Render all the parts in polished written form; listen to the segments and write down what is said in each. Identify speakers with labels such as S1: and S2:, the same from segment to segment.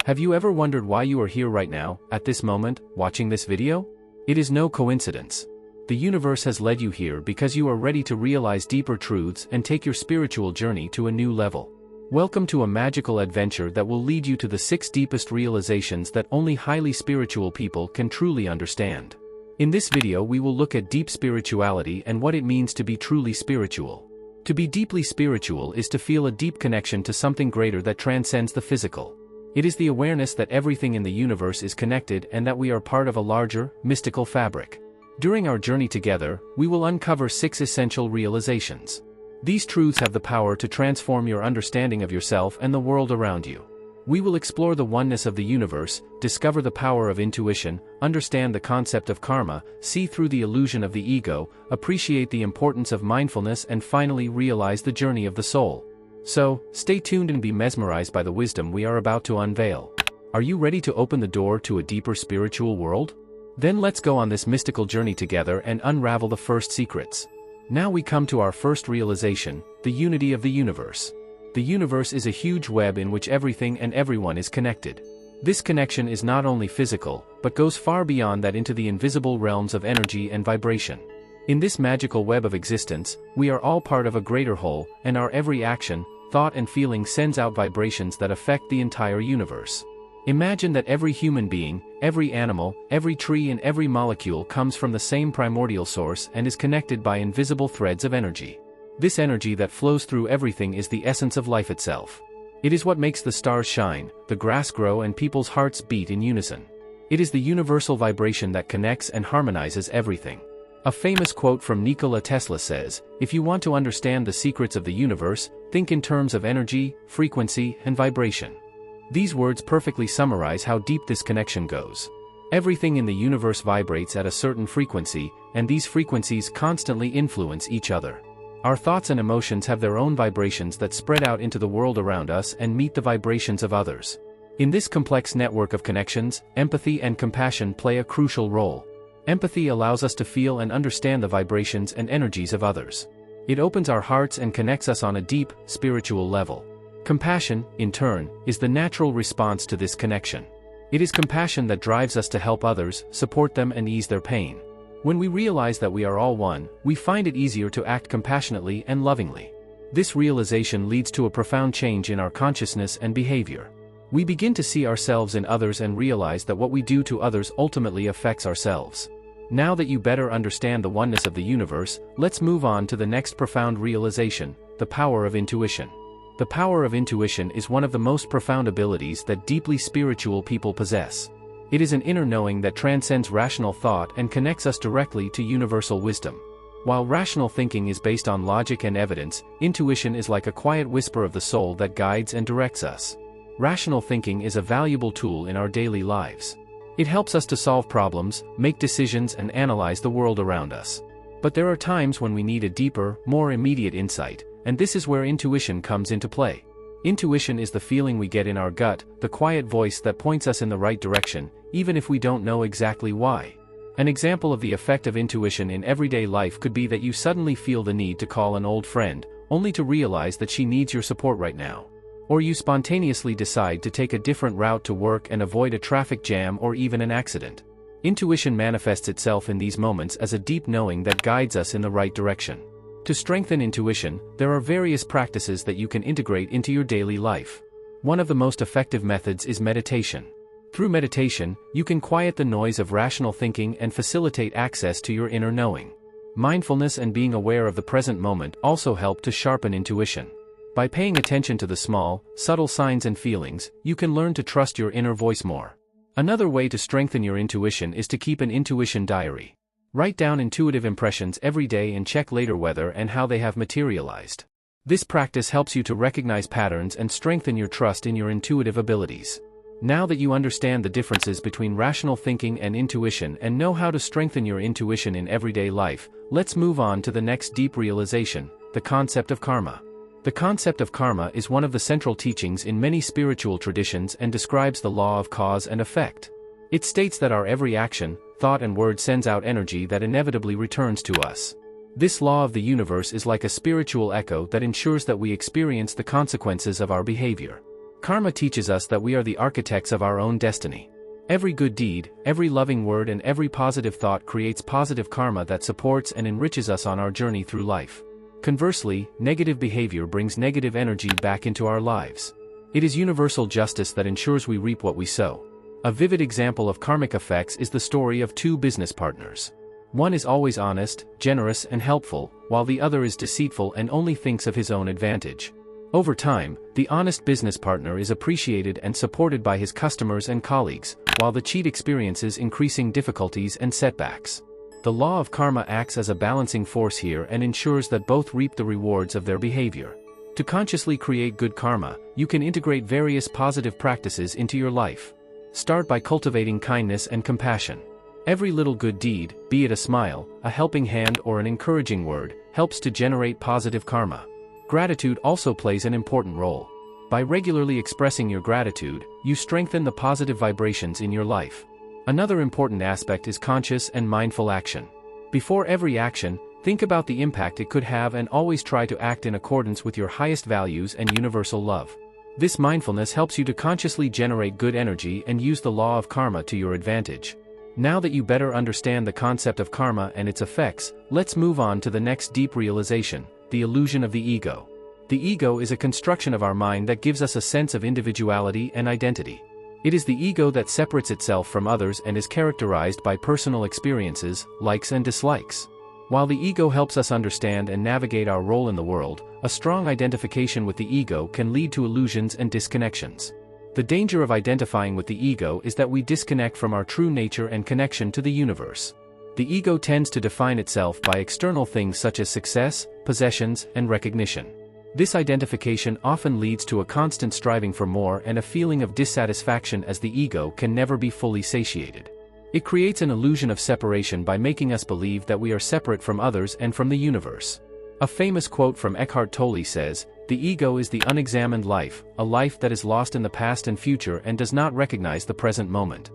S1: Have you ever wondered why you are here right now, at this moment, watching this video? It is no coincidence. The universe has led you here because you are ready to realize deeper truths and take your spiritual journey to a new level. Welcome to a magical adventure that will lead you to the 6 deepest realizations that only highly spiritual people can truly understand. In this video we will look at deep spirituality and what it means to be truly spiritual. To be deeply spiritual is to feel a deep connection to something greater that transcends the physical. It is the awareness that everything in the universe is connected and that we are part of a larger, mystical fabric. During our journey together, we will uncover 6 essential realizations. These truths have the power to transform your understanding of yourself and the world around you. We will explore the oneness of the universe, discover the power of intuition, understand the concept of karma, see through the illusion of the ego, appreciate the importance of mindfulness, and finally realize the journey of the soul. So, stay tuned and be mesmerized by the wisdom we are about to unveil. Are you ready to open the door to a deeper spiritual world? Then let's go on this mystical journey together and unravel the first secrets. Now we come to our first realization, the unity of the universe. The universe is a huge web in which everything and everyone is connected. This connection is not only physical, but goes far beyond that into the invisible realms of energy and vibration. In this magical web of existence, we are all part of a greater whole, and our every action, thought and feeling sends out vibrations that affect the entire universe. Imagine that every human being, every animal, every tree and every molecule comes from the same primordial source and is connected by invisible threads of energy. This energy that flows through everything is the essence of life itself. It is what makes the stars shine, the grass grow and people's hearts beat in unison. It is the universal vibration that connects and harmonizes everything. A famous quote from Nikola Tesla says, "If you want to understand the secrets of the universe, think in terms of energy, frequency, and vibration." These words perfectly summarize how deep this connection goes. Everything in the universe vibrates at a certain frequency, and these frequencies constantly influence each other. Our thoughts and emotions have their own vibrations that spread out into the world around us and meet the vibrations of others. In this complex network of connections, empathy and compassion play a crucial role. Empathy allows us to feel and understand the vibrations and energies of others. It opens our hearts and connects us on a deep, spiritual level. Compassion, in turn, is the natural response to this connection. It is compassion that drives us to help others, support them and ease their pain. When we realize that we are all one, we find it easier to act compassionately and lovingly. This realization leads to a profound change in our consciousness and behavior. We begin to see ourselves in others and realize that what we do to others ultimately affects ourselves. Now that you better understand the oneness of the universe, let's move on to the next profound realization, the power of intuition. The power of intuition is one of the most profound abilities that deeply spiritual people possess. It is an inner knowing that transcends rational thought and connects us directly to universal wisdom. While rational thinking is based on logic and evidence, intuition is like a quiet whisper of the soul that guides and directs us. Rational thinking is a valuable tool in our daily lives. It helps us to solve problems, make decisions and analyze the world around us. But there are times when we need a deeper, more immediate insight, and this is where intuition comes into play. Intuition is the feeling we get in our gut, the quiet voice that points us in the right direction, even if we don't know exactly why. An example of the effect of intuition in everyday life could be that you suddenly feel the need to call an old friend, only to realize that she needs your support right now. Or you spontaneously decide to take a different route to work and avoid a traffic jam or even an accident. Intuition manifests itself in these moments as a deep knowing that guides us in the right direction. To strengthen intuition, there are various practices that you can integrate into your daily life. One of the most effective methods is meditation. Through meditation, you can quiet the noise of rational thinking and facilitate access to your inner knowing. Mindfulness and being aware of the present moment also help to sharpen intuition. By paying attention to the small, subtle signs and feelings, you can learn to trust your inner voice more. Another way to strengthen your intuition is to keep an intuition diary. Write down intuitive impressions every day and check later whether and how they have materialized. This practice helps you to recognize patterns and strengthen your trust in your intuitive abilities. Now that you understand the differences between rational thinking and intuition and know how to strengthen your intuition in everyday life, let's move on to the next deep realization, the concept of karma. The concept of karma is one of the central teachings in many spiritual traditions and describes the law of cause and effect. It states that our every action, thought and word sends out energy that inevitably returns to us. This law of the universe is like a spiritual echo that ensures that we experience the consequences of our behavior. Karma teaches us that we are the architects of our own destiny. Every good deed, every loving word and every positive thought creates positive karma that supports and enriches us on our journey through life. Conversely, negative behavior brings negative energy back into our lives. It is universal justice that ensures we reap what we sow. A vivid example of karmic effects is the story of two business partners. One is always honest, generous and helpful, while the other is deceitful and only thinks of his own advantage. Over time, the honest business partner is appreciated and supported by his customers and colleagues, while the cheat experiences increasing difficulties and setbacks. The law of karma acts as a balancing force here and ensures that both reap the rewards of their behavior. To consciously create good karma, you can integrate various positive practices into your life. Start by cultivating kindness and compassion. Every little good deed, be it a smile, a helping hand or an encouraging word, helps to generate positive karma. Gratitude also plays an important role. By regularly expressing your gratitude, you strengthen the positive vibrations in your life. Another important aspect is conscious and mindful action. Before every action, think about the impact it could have and always try to act in accordance with your highest values and universal love. This mindfulness helps you to consciously generate good energy and use the law of karma to your advantage. Now that you better understand the concept of karma and its effects, let's move on to the next deep realization: the illusion of the ego. The ego is a construction of our mind that gives us a sense of individuality and identity. It is the ego that separates itself from others and is characterized by personal experiences, likes and dislikes. While the ego helps us understand and navigate our role in the world, a strong identification with the ego can lead to illusions and disconnections. The danger of identifying with the ego is that we disconnect from our true nature and connection to the universe. The ego tends to define itself by external things such as success, possessions, and recognition. This identification often leads to a constant striving for more and a feeling of dissatisfaction as the ego can never be fully satiated. It creates an illusion of separation by making us believe that we are separate from others and from the universe. A famous quote from Eckhart Tolle says, "The ego is the unexamined life, a life that is lost in the past and future and does not recognize the present moment."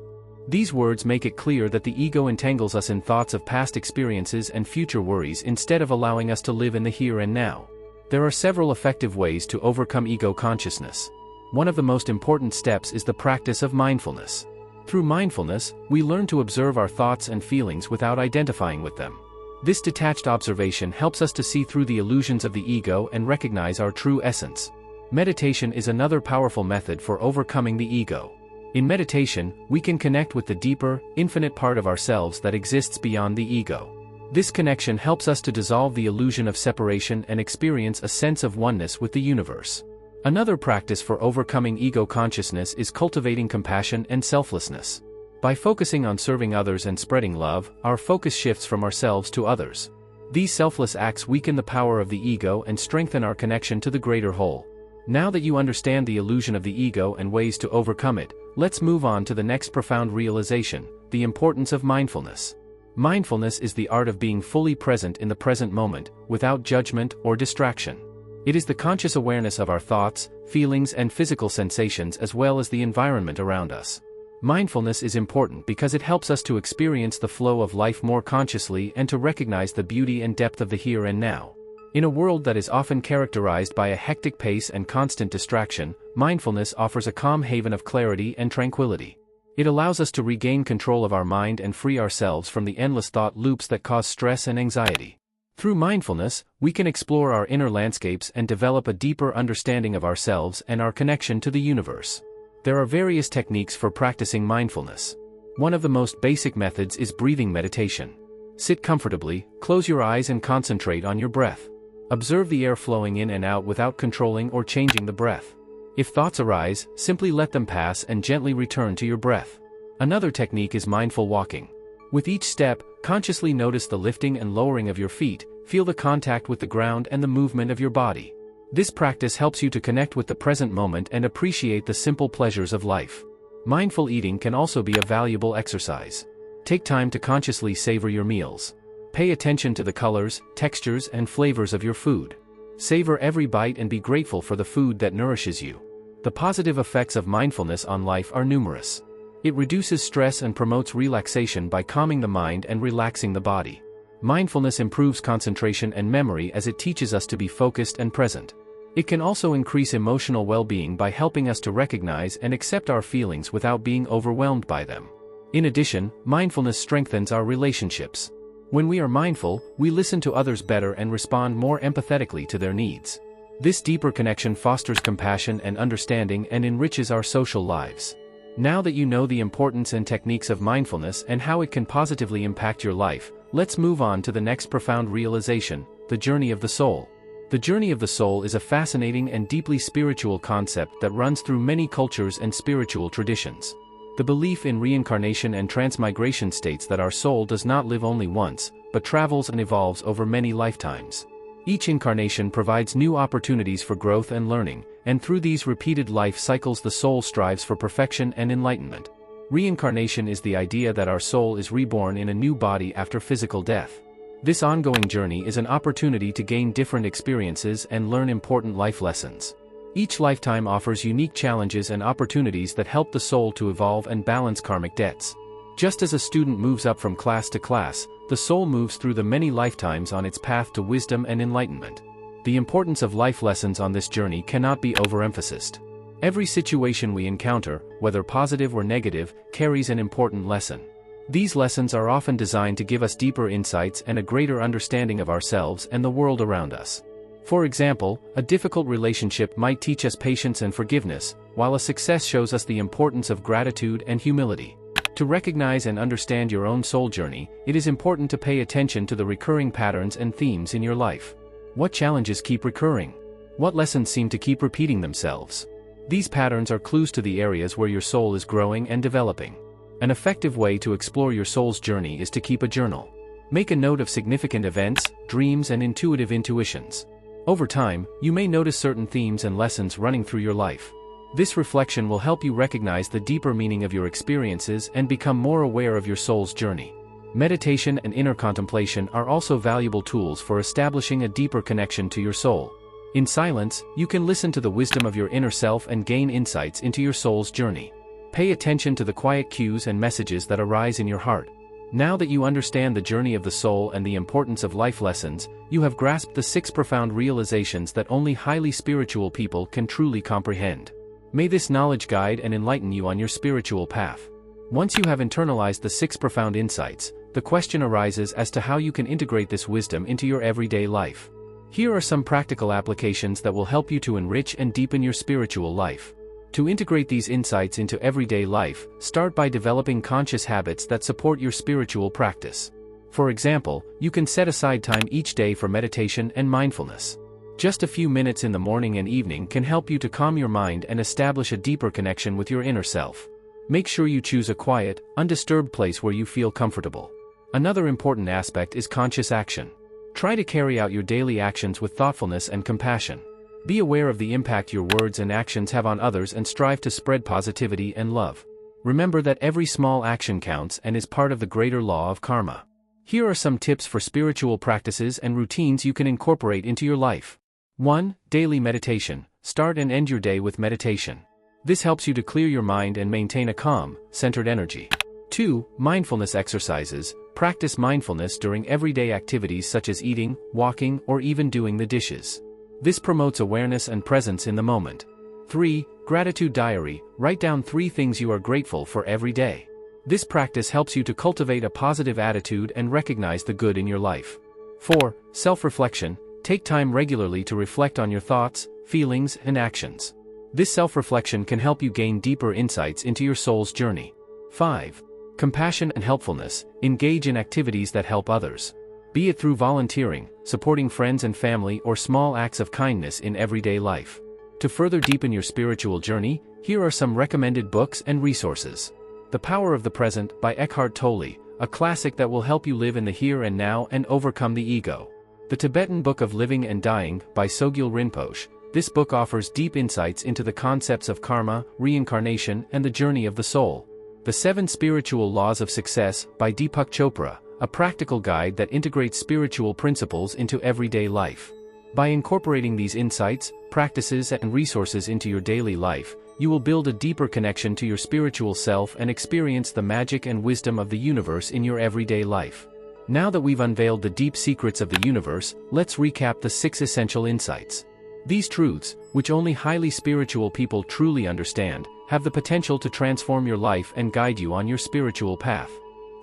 S1: These words make it clear that the ego entangles us in thoughts of past experiences and future worries instead of allowing us to live in the here and now. There are several effective ways to overcome ego consciousness. One of the most important steps is the practice of mindfulness. Through mindfulness, we learn to observe our thoughts and feelings without identifying with them. This detached observation helps us to see through the illusions of the ego and recognize our true essence. Meditation is another powerful method for overcoming the ego. In meditation, we can connect with the deeper, infinite part of ourselves that exists beyond the ego. This connection helps us to dissolve the illusion of separation and experience a sense of oneness with the universe. Another practice for overcoming ego consciousness is cultivating compassion and selflessness. By focusing on serving others and spreading love, our focus shifts from ourselves to others. These selfless acts weaken the power of the ego and strengthen our connection to the greater whole. Now that you understand the illusion of the ego and ways to overcome it, let's move on to the next profound realization: the importance of mindfulness. Mindfulness is the art of being fully present in the present moment, without judgment or distraction. It is the conscious awareness of our thoughts, feelings and physical sensations as well as the environment around us. Mindfulness is important because it helps us to experience the flow of life more consciously and to recognize the beauty and depth of the here and now. In a world that is often characterized by a hectic pace and constant distraction, mindfulness offers a calm haven of clarity and tranquility. It allows us to regain control of our mind and free ourselves from the endless thought loops that cause stress and anxiety. Through mindfulness, we can explore our inner landscapes and develop a deeper understanding of ourselves and our connection to the universe. There are various techniques for practicing mindfulness. One of the most basic methods is breathing meditation. Sit comfortably, close your eyes and concentrate on your breath. Observe the air flowing in and out without controlling or changing the breath. If thoughts arise, simply let them pass and gently return to your breath. Another technique is mindful walking. With each step, consciously notice the lifting and lowering of your feet, feel the contact with the ground and the movement of your body. This practice helps you to connect with the present moment and appreciate the simple pleasures of life. Mindful eating can also be a valuable exercise. Take time to consciously savor your meals. Pay attention to the colors, textures, and flavors of your food. Savor every bite and be grateful for the food that nourishes you. The positive effects of mindfulness on life are numerous. It reduces stress and promotes relaxation by calming the mind and relaxing the body. Mindfulness improves concentration and memory as it teaches us to be focused and present. It can also increase emotional well-being by helping us to recognize and accept our feelings without being overwhelmed by them. In addition, mindfulness strengthens our relationships. When we are mindful, we listen to others better and respond more empathetically to their needs. This deeper connection fosters compassion and understanding and enriches our social lives. Now that you know the importance and techniques of mindfulness and how it can positively impact your life, let's move on to the next profound realization, the journey of the soul. The journey of the soul is a fascinating and deeply spiritual concept that runs through many cultures and spiritual traditions. The belief in reincarnation and transmigration states that our soul does not live only once, but travels and evolves over many lifetimes. Each incarnation provides new opportunities for growth and learning, and through these repeated life cycles the soul strives for perfection and enlightenment. Reincarnation is the idea that our soul is reborn in a new body after physical death. This ongoing journey is an opportunity to gain different experiences and learn important life lessons. Each lifetime offers unique challenges and opportunities that help the soul to evolve and balance karmic debts. Just as a student moves up from class to class, the soul moves through the many lifetimes on its path to wisdom and enlightenment. The importance of life lessons on this journey cannot be overemphasized. Every situation we encounter, whether positive or negative, carries an important lesson. These lessons are often designed to give us deeper insights and a greater understanding of ourselves and the world around us. For example, a difficult relationship might teach us patience and forgiveness, while a success shows us the importance of gratitude and humility. To recognize and understand your own soul journey, it is important to pay attention to the recurring patterns and themes in your life. What challenges keep recurring? What lessons seem to keep repeating themselves? These patterns are clues to the areas where your soul is growing and developing. An effective way to explore your soul's journey is to keep a journal. Make a note of significant events, dreams, and intuitive intuitions. Over time, you may notice certain themes and lessons running through your life. This reflection will help you recognize the deeper meaning of your experiences and become more aware of your soul's journey. Meditation and inner contemplation are also valuable tools for establishing a deeper connection to your soul. In silence, you can listen to the wisdom of your inner self and gain insights into your soul's journey. Pay attention to the quiet cues and messages that arise in your heart. Now that you understand the journey of the soul and the importance of life lessons, you have grasped the 6 profound realizations that only highly spiritual people can truly comprehend. May this knowledge guide and enlighten you on your spiritual path. Once you have internalized the 6 profound insights, the question arises as to how you can integrate this wisdom into your everyday life. Here are some practical applications that will help you to enrich and deepen your spiritual life. To integrate these insights into everyday life, start by developing conscious habits that support your spiritual practice. For example, you can set aside time each day for meditation and mindfulness. Just a few minutes in the morning and evening can help you to calm your mind and establish a deeper connection with your inner self. Make sure you choose a quiet, undisturbed place where you feel comfortable. Another important aspect is conscious action. Try to carry out your daily actions with thoughtfulness and compassion. Be aware of the impact your words and actions have on others and strive to spread positivity and love. Remember that every small action counts and is part of the greater law of karma. Here are some tips for spiritual practices and routines you can incorporate into your life. 1. Daily meditation. Start and end your day with meditation. This helps you to clear your mind and maintain a calm, centered energy. 2. Mindfulness exercises. Practice mindfulness during everyday activities such as eating, walking, or even doing the dishes. This promotes awareness and presence in the moment. 3. Gratitude diary. Write down 3 things you are grateful for every day. This practice helps you to cultivate a positive attitude and recognize the good in your life. 4. Self-reflection. Take time regularly to reflect on your thoughts, feelings, and actions. This self-reflection can help you gain deeper insights into your soul's journey. 5. Compassion and helpfulness. Engage in activities that help others. Be it through volunteering, supporting friends and family, or small acts of kindness in everyday life. To further deepen your spiritual journey, here are some recommended books and resources. The Power of the Present by Eckhart Tolle, a classic that will help you live in the here and now and overcome the ego. The Tibetan Book of Living and Dying by Sogyal Rinpoche. This book offers deep insights into the concepts of karma, reincarnation, and the journey of the soul. The 7 Spiritual Laws of Success by Deepak Chopra, a practical guide that integrates spiritual principles into everyday life. By incorporating these insights, practices, and resources into your daily life, you will build a deeper connection to your spiritual self and experience the magic and wisdom of the universe in your everyday life. Now that we've unveiled the deep secrets of the universe, let's recap the 6 essential insights. These truths, which only highly spiritual people truly understand, have the potential to transform your life and guide you on your spiritual path.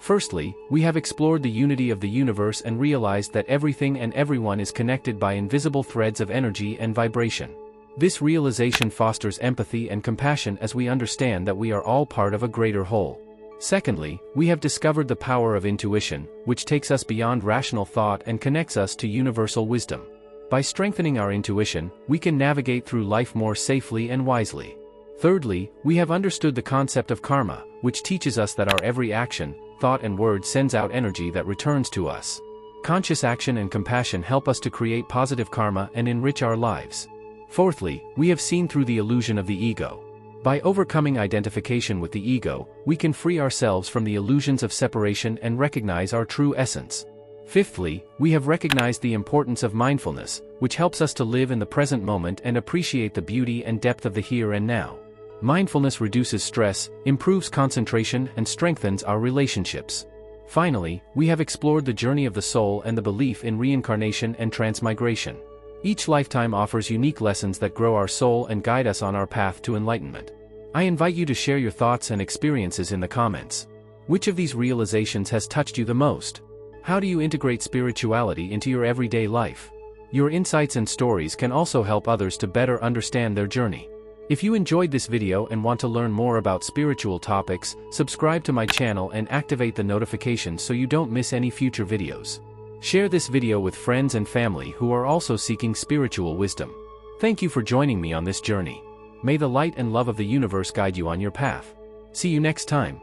S1: Firstly, we have explored the unity of the universe and realized that everything and everyone is connected by invisible threads of energy and vibration. This realization fosters empathy and compassion as we understand that we are all part of a greater whole. Secondly, we have discovered the power of intuition, which takes us beyond rational thought and connects us to universal wisdom. By strengthening our intuition, we can navigate through life more safely and wisely. Thirdly, we have understood the concept of karma, which teaches us that our every action, thought and word sends out energy that returns to us. Conscious action and compassion help us to create positive karma and enrich our lives. Fourthly, we have seen through the illusion of the ego. By overcoming identification with the ego, we can free ourselves from the illusions of separation and recognize our true essence. Fifthly, we have recognized the importance of mindfulness, which helps us to live in the present moment and appreciate the beauty and depth of the here and now. Mindfulness reduces stress, improves concentration, and strengthens our relationships. Finally, we have explored the journey of the soul and the belief in reincarnation and transmigration. Each lifetime offers unique lessons that grow our soul and guide us on our path to enlightenment. I invite you to share your thoughts and experiences in the comments. Which of these realizations has touched you the most? How do you integrate spirituality into your everyday life? Your insights and stories can also help others to better understand their journey. If you enjoyed this video and want to learn more about spiritual topics, subscribe to my channel and activate the notifications so you don't miss any future videos. Share this video with friends and family who are also seeking spiritual wisdom. Thank you for joining me on this journey. May the light and love of the universe guide you on your path. See you next time.